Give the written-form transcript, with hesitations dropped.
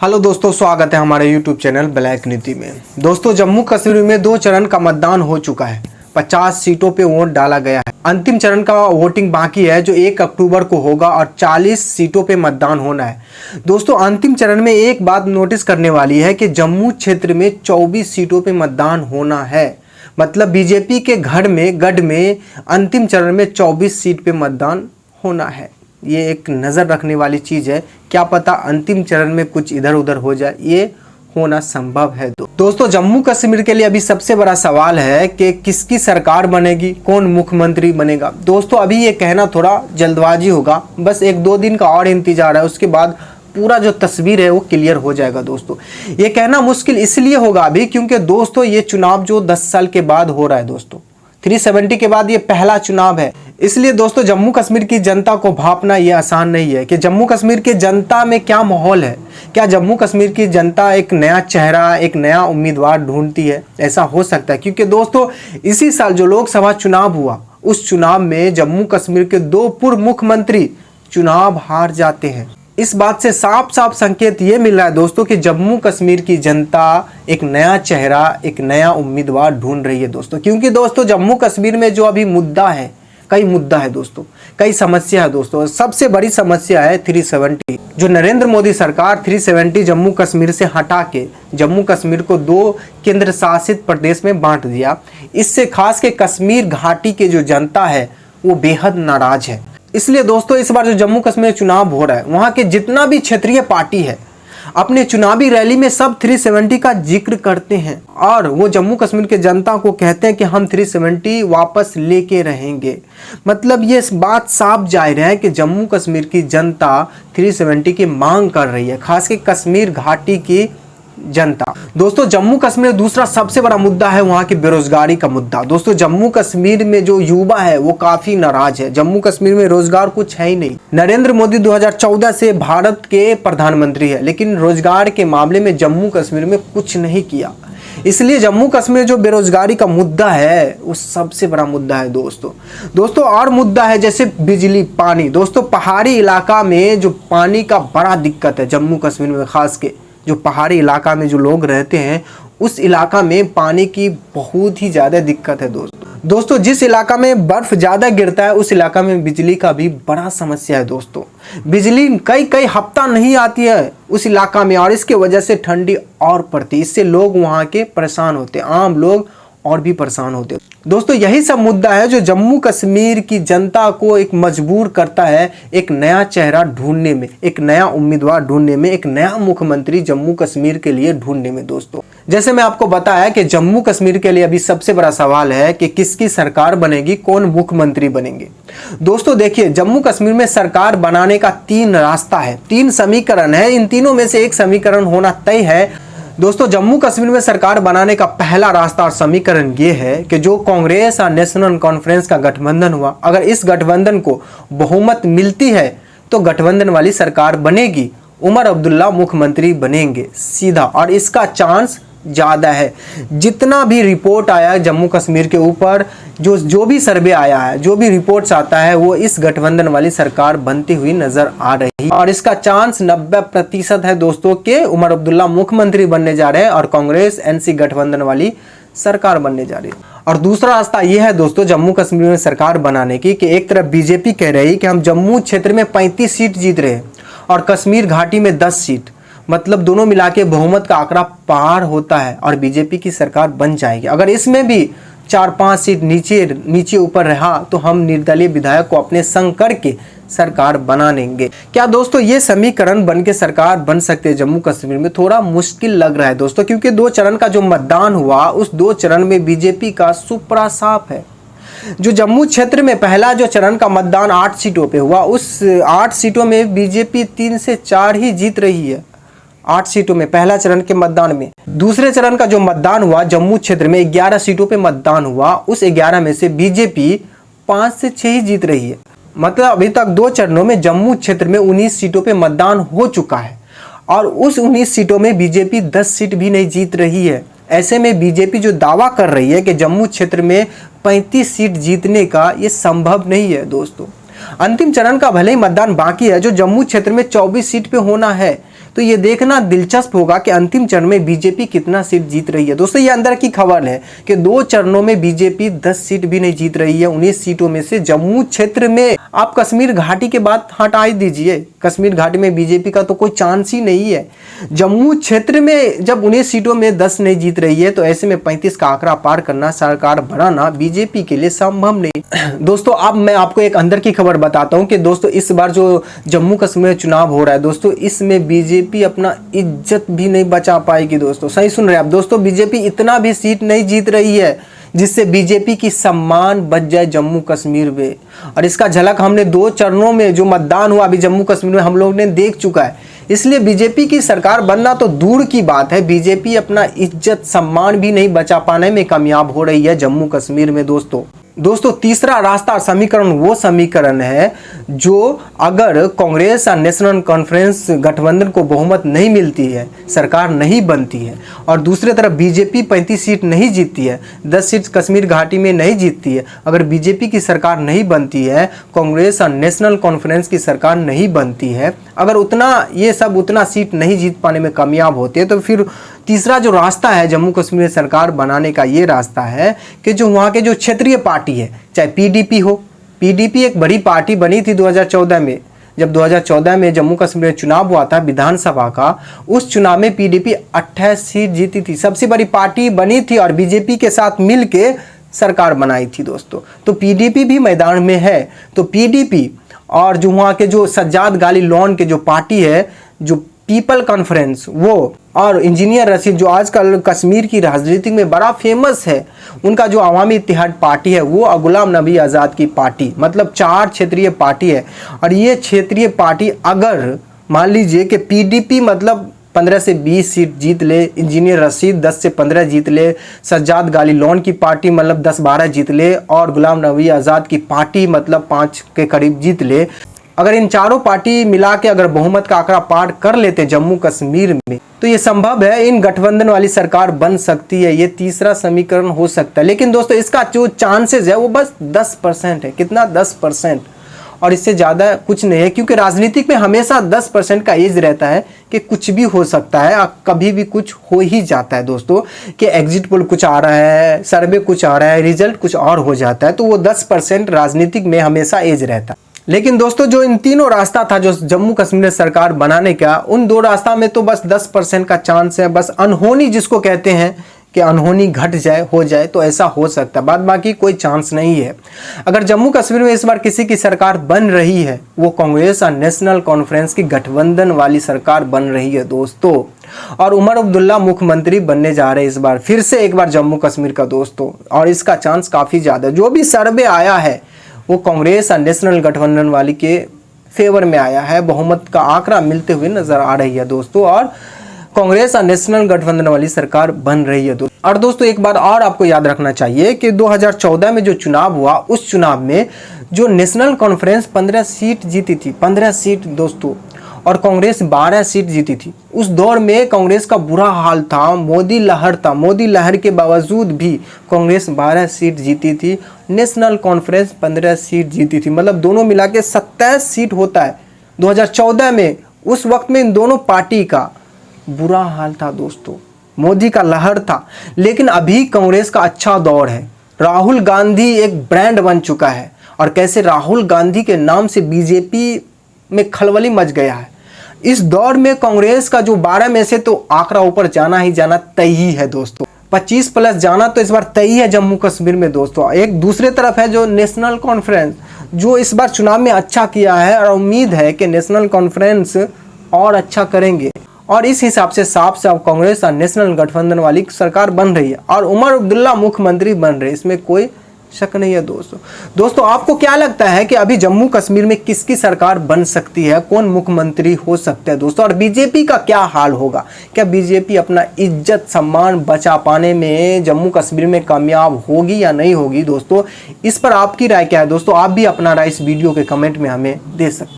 Hello दोस्तों, स्वागत है हमारे यूट्यूब चैनल ब्लैक नीति में। दोस्तों, जम्मू कश्मीर में 2 चरण का मतदान हो चुका है। 50 सीटों पे वोट डाला गया है। अंतिम चरण का वोटिंग बाकी है जो 1 अक्टूबर को होगा और 40 सीटों पे मतदान होना है। दोस्तों, अंतिम चरण में एक बात नोटिस करने वाली है कि जम्मू क्षेत्र में 24 सीटों पे मतदान होना है। मतलब बीजेपी के गढ़ में अंतिम चरण में 24 सीट पे मतदान होना है। ये एक नज़र रखने वाली चीज़ है। क्या पता अंतिम चरण में कुछ इधर उधर हो जाए, ये होना संभव है। दोस्तों, जम्मू कश्मीर के लिए अभी सबसे बड़ा सवाल है कि किसकी सरकार बनेगी, कौन मुख्यमंत्री बनेगा। दोस्तों, अभी ये कहना थोड़ा जल्दबाजी होगा। बस 1-2 दिन का और इंतजार है, उसके बाद पूरा जो तस्वीर है वो क्लियर हो जाएगा। दोस्तों, ये कहना मुश्किल इसलिए होगा अभी क्योंकि दोस्तों ये चुनाव जो 10 साल के बाद हो रहा है। दोस्तों, 370 के बाद ये पहला चुनाव है। इसलिए दोस्तों, जम्मू कश्मीर की जनता को भांपना ये आसान नहीं है कि जम्मू कश्मीर की जनता में क्या माहौल है। क्या जम्मू कश्मीर की जनता एक नया चेहरा, एक नया उम्मीदवार ढूंढती है? ऐसा हो सकता है क्योंकि दोस्तों इसी साल जो लोकसभा चुनाव हुआ, उस चुनाव में जम्मू कश्मीर के 2 पूर्व मुख्यमंत्री चुनाव हार जाते हैं। इस बात से साफ साफ संकेत ये मिल रहा है दोस्तों कि जम्मू कश्मीर की जनता एक नया चेहरा, एक नया उम्मीदवार ढूंढ रही है। दोस्तों, क्योंकि दोस्तों जम्मू कश्मीर में जो अभी मुद्दा है, कई मुद्दा है दोस्तों, कई समस्या है दोस्तों। सबसे बड़ी समस्या है 370। जो नरेंद्र मोदी सरकार 370 जम्मू कश्मीर से हटा के जम्मू कश्मीर को 2 केंद्र शासित प्रदेश में बांट दिया। इससे खास के कश्मीर घाटी के जो जनता है वो बेहद नाराज है। इसलिए दोस्तों इस बार जो जम्मू कश्मीर चुनाव हो रहा है, वहाँ के जितना भी क्षेत्रीय पार्टी है अपने चुनावी रैली में सब 370 का जिक्र करते हैं और वो जम्मू कश्मीर के जनता को कहते हैं कि हम 370 वापस लेके रहेंगे। मतलब ये बात साफ जाहिर है कि जम्मू कश्मीर की जनता 370 की मांग कर रही है, खास के कश्मीर घाटी की जनता। दोस्तों, जम्मू कश्मीर दूसरा सबसे बड़ा मुद्दा है वहाँ की बेरोजगारी का मुद्दा। दोस्तों, जम्मू कश्मीर में जो युवा है वो काफी नाराज है। जम्मू कश्मीर में रोजगार कुछ है ही नहीं। नरेंद्र मोदी 2014 से भारत के प्रधानमंत्री है, लेकिन रोजगार के मामले में जम्मू कश्मीर में कुछ नहीं किया। इसलिए जम्मू कश्मीर जो बेरोजगारी का मुद्दा है वो सबसे बड़ा मुद्दा है। दोस्तों और मुद्दा है जैसे बिजली, पानी। दोस्तों, पहाड़ी इलाका में जो पानी का बड़ा दिक्कत है जम्मू कश्मीर में, खास के जो पहाड़ी इलाका में जो लोग रहते हैं उस इलाका में पानी की बहुत ही ज़्यादा दिक्कत है। दोस्तों जिस इलाका में बर्फ़ ज़्यादा गिरता है उस इलाका में बिजली का भी बड़ा समस्या है। दोस्तों, बिजली कई हफ्ता नहीं आती है उस इलाका में और इसके वजह से ठंडी और पड़ती है। इससे लोग वहाँ के परेशान होते हैं, आम लोग और भी परेशान होते हैं। दोस्तों, यही सब मुद्दा है जो जम्मू कश्मीर की जनता को एक मजबूर करता है एक नया चेहरा ढूंढने में, एक नया उम्मीदवार ढूंढने में, एक नया मुख्यमंत्री जम्मू कश्मीर के लिए ढूंढने में। दोस्तों, जैसे मैं आपको बताया कि जम्मू कश्मीर के लिए अभी सबसे बड़ा सवाल है कि किसकी सरकार बनेगी, कौन मुख्यमंत्री बनेंगे। दोस्तों देखिए, जम्मू कश्मीर में सरकार बनाने का 3 रास्ता है, 3 समीकरण है। इन तीनों में से एक समीकरण होना तय है। दोस्तों, जम्मू कश्मीर में सरकार बनाने का पहला रास्ता और समीकरण ये है कि जो कांग्रेस और नेशनल कॉन्फ्रेंस का गठबंधन हुआ, अगर इस गठबंधन को बहुमत मिलती है तो गठबंधन वाली सरकार बनेगी, उमर अब्दुल्ला मुख्यमंत्री बनेंगे सीधा, और इसका चांस ज़्यादा है। जितना भी रिपोर्ट आया है जम्मू कश्मीर के ऊपर, जो भी सर्वे आया है, जो भी रिपोर्ट्स आता है, वो इस गठबंधन वाली सरकार बनती हुई नजर आ रही है और इसका चांस 90% है दोस्तों के उमर अब्दुल्ला मुख्यमंत्री बनने जा रहे हैं और कांग्रेस एनसी गठबंधन वाली सरकार बनने जा रही है। और दूसरा रास्ता यह है दोस्तों जम्मू कश्मीर में सरकार बनाने की कि एक तरफ बीजेपी कह रही कि हम जम्मू क्षेत्र में 35 सीट जीत रहे हैं और कश्मीर घाटी में 10 सीट, मतलब दोनों मिला के बहुमत का आंकड़ा पार होता है और बीजेपी की सरकार बन जाएगी। अगर इसमें भी 4-5 सीट नीचे ऊपर रहा तो हम निर्दलीय विधायक को अपने संग करके सरकार बना लेंगे। क्या दोस्तों ये समीकरण बन के सरकार बन सकते हैं जम्मू कश्मीर में? थोड़ा मुश्किल लग रहा है दोस्तों, क्योंकि 2 चरण का जो मतदान हुआ उस 2 चरण में बीजेपी का सुपड़ा साफ है। जो जम्मू क्षेत्र में पहला जो चरण का मतदान 8 सीटों पे हुआ, उस 8 सीटों में बीजेपी 3 से 4 ही जीत रही है। 8 सीटों में पहला चरण के मतदान में। दूसरे चरण का जो मतदान हुआ जम्मू क्षेत्र में 11 सीटों पे मतदान हुआ, उस 11 में से बीजेपी 5 से 6 ही जीत रही है। मतलब अभी तक 2 चरणों में जम्मू क्षेत्र में 19 सीटों पे मतदान हो चुका है और उस 19 सीटों में बीजेपी 10 सीट भी नहीं जीत रही है। ऐसे में बीजेपी जो दावा कर रही है कि जम्मू क्षेत्र में 35 सीट जीतने का, ये संभव नहीं है। दोस्तों, अंतिम चरण का भले ही मतदान बाकी है जो जम्मू क्षेत्र में 24 सीट पे होना है, तो ये देखना दिलचस्प होगा कि अंतिम चरण में बीजेपी कितना सीट जीत रही है। दोस्तों ये अंदर की खबर है कि 2 चरणों में बीजेपी 10 सीट भी नहीं जीत रही है। 19 सीटों में से जम्मू क्षेत्र में, आप कश्मीर घाटी के बात हटा ही दीजिए, कश्मीर घाटी में बीजेपी का तो कोई चांस ही नहीं है। जम्मू क्षेत्र में जब 19 सीटों में 10 नहीं जीत रही है, तो ऐसे में 35 का आंकड़ा पार करना, सरकार बनाना बीजेपी के लिए संभव नहीं। दोस्तों अब मैं आपको एक अंदर की खबर बताता हूं कि दोस्तों इस बार जो जम्मू कश्मीर में चुनाव हो रहा है दोस्तों, इसमें बीजेपी अपना इज्जत भी नहीं बचा पाएगी। दोस्तों सही सुन रहे हैं आप दोस्तों, बीजेपी इतना भी सीट नहीं जीत रही है जिससे बीजेपी की सम्मान बच जाए जम्मू कश्मीर में। और इसका झलक हमने 2 चरणों में जो मतदान हुआ अभी जम्मू कश्मीर में हम लोग ने देख चुका है। इसलिए बीजेपी की सरकार बनना तो दूर की बात है, बीजेपी अपना इज्जत सम्मान भी नहीं बचा पाने में कामयाब हो रही है जम्मू कश्मीर में। दोस्तों तीसरा रास्ता समीकरण वो समीकरण है जो अगर कांग्रेस और नेशनल कॉन्फ्रेंस गठबंधन को बहुमत नहीं मिलती है, सरकार नहीं बनती है, और दूसरी तरफ बीजेपी 35 सीट नहीं जीतती है, 10 सीट कश्मीर घाटी में नहीं जीतती है, अगर बीजेपी की सरकार नहीं बनती है, कांग्रेस और नेशनल कॉन्फ्रेंस की सरकार नहीं बनती है, अगर उतना सीट नहीं जीत पाने में कामयाब होते हैं, तो फिर तीसरा जो रास्ता है जम्मू कश्मीर में सरकार बनाने का, ये रास्ता है कि जो वहाँ के जो क्षेत्रीय पार्टी है, चाहे पीडीपी हो, पीडीपी एक बड़ी पार्टी बनी थी 2014 में, जब 2014 में जम्मू कश्मीर में चुनाव हुआ था विधानसभा का, उस चुनाव में पीडीपी 28 सीट जीती थी, सबसे बड़ी पार्टी बनी थी और बीजेपी के साथ मिलके सरकार बनाई थी दोस्तों। तो पीडीपी भी मैदान में है। तो पीडीपी और जो वहाँ के जो सज्जाद गाली लॉन के जो पार्टी है, जो पीपल कॉन्फ्रेंस, वो और इंजीनियर रशीद जो आजकल कश्मीर की राजनीति में बड़ा फेमस है, उनका जो अवामी इत्तेहाद पार्टी है वो गुलाम नबी आज़ाद की पार्टी, मतलब 4 क्षेत्रीय पार्टी है। और ये क्षेत्रीय पार्टी अगर मान लीजिए कि पीडीपी मतलब 15 से 20 सीट जीत ले, इंजीनियर रशीद 10 से 15 जीत ले, सज्जाद गाली लॉन की पार्टी मतलब 10-12 जीत ले, और गुलाम नबी आज़ाद की पार्टी मतलब 5 के करीब जीत ले, अगर इन चारों पार्टी मिला के अगर बहुमत का आंकड़ा पार कर लेते जम्मू कश्मीर में, तो ये संभव है, इन गठबंधन वाली सरकार बन सकती है। ये तीसरा समीकरण हो सकता है। लेकिन दोस्तों इसका जो चांसेस है वो बस 10% है। कितना? 10%, और इससे ज़्यादा कुछ नहीं है, क्योंकि राजनीतिक में हमेशा 10% का एज रहता है कि कुछ भी हो सकता है, कभी भी कुछ हो ही जाता है दोस्तों, कि एग्जिट पोल कुछ आ रहा है, सर्वे कुछ आ रहा है, रिजल्ट कुछ और हो जाता है। तो वो 10% राजनीतिक में हमेशा एज रहता है। लेकिन दोस्तों जो इन तीनों रास्ता था जो जम्मू कश्मीर में सरकार बनाने का, उन 2 रास्ता में तो बस 10% का चांस है। बस अनहोनी जिसको कहते हैं कि अनहोनी घट जाए, हो जाए, तो ऐसा हो सकता है, बाद बाकी कोई चांस नहीं है। अगर जम्मू कश्मीर में इस बार किसी की सरकार बन रही है, वो कांग्रेस और नेशनल कॉन्फ्रेंस की गठबंधन वाली सरकार बन रही है दोस्तों। और उमर अब्दुल्ला मुख्यमंत्री बनने जा रहे हैं इस बार, फिर से एक बार जम्मू कश्मीर का दोस्तों, और इसका चांस काफ़ी ज़्यादा। जो भी सर्वे आया है वो कांग्रेस और नेशनल गठबंधन वाली के फेवर में आया है, बहुमत का आंकड़ा मिलते हुए नजर आ रही है दोस्तों, और कांग्रेस और नेशनल गठबंधन वाली सरकार बन रही है दोस्तों। और दोस्तों एक बार और आपको याद रखना चाहिए कि 2014 में जो चुनाव हुआ, उस चुनाव में जो नेशनल कॉन्फ्रेंस 15 सीट जीती थी, 15 सीट दोस्तों, और कांग्रेस 12 सीट जीती थी। उस दौर में कांग्रेस का बुरा हाल था, मोदी लहर था, मोदी लहर के बावजूद भी कांग्रेस 12 सीट जीती थी, नेशनल कॉन्फ्रेंस 15 सीट जीती थी, मतलब दोनों मिला के 27 सीट होता है 2014 में। उस वक्त में इन दोनों पार्टी का बुरा हाल था दोस्तों, मोदी का लहर था। लेकिन अभी कांग्रेस का अच्छा दौर है, राहुल गांधी एक ब्रांड बन चुका है, और कैसे राहुल गांधी के नाम से बीजेपी में खलबली मच गया है। इस दौर में कांग्रेस का जो 12 में से तो आंकड़ा ऊपर जाना ही जाना तय ही है दोस्तों, 25+ जाना तो इस बार तय ही है जम्मू कश्मीर में दोस्तों। एक दूसरे तरफ है जो नेशनल कॉन्फ्रेंस, जो इस बार चुनाव में अच्छा किया है, और उम्मीद है कि नेशनल कॉन्फ्रेंस और अच्छा करेंगे, और इस हिसाब से साफ कांग्रेस और नेशनल गठबंधन वाली सरकार बन रही है, और उमर अब्दुल्ला मुख्यमंत्री बन रहे हैं, इसमें कोई शक नहीं है दोस्तों। आपको क्या लगता है कि अभी जम्मू कश्मीर में किसकी सरकार बन सकती है, कौन मुख्यमंत्री हो सकता है दोस्तों, और बीजेपी का क्या हाल होगा? क्या बीजेपी अपना इज्जत सम्मान बचा पाने में जम्मू कश्मीर में कामयाब होगी या नहीं होगी दोस्तों? इस पर आपकी राय क्या है दोस्तों? आप भी अपना राय इस वीडियो के कमेंट में हमें दे सकते हैं।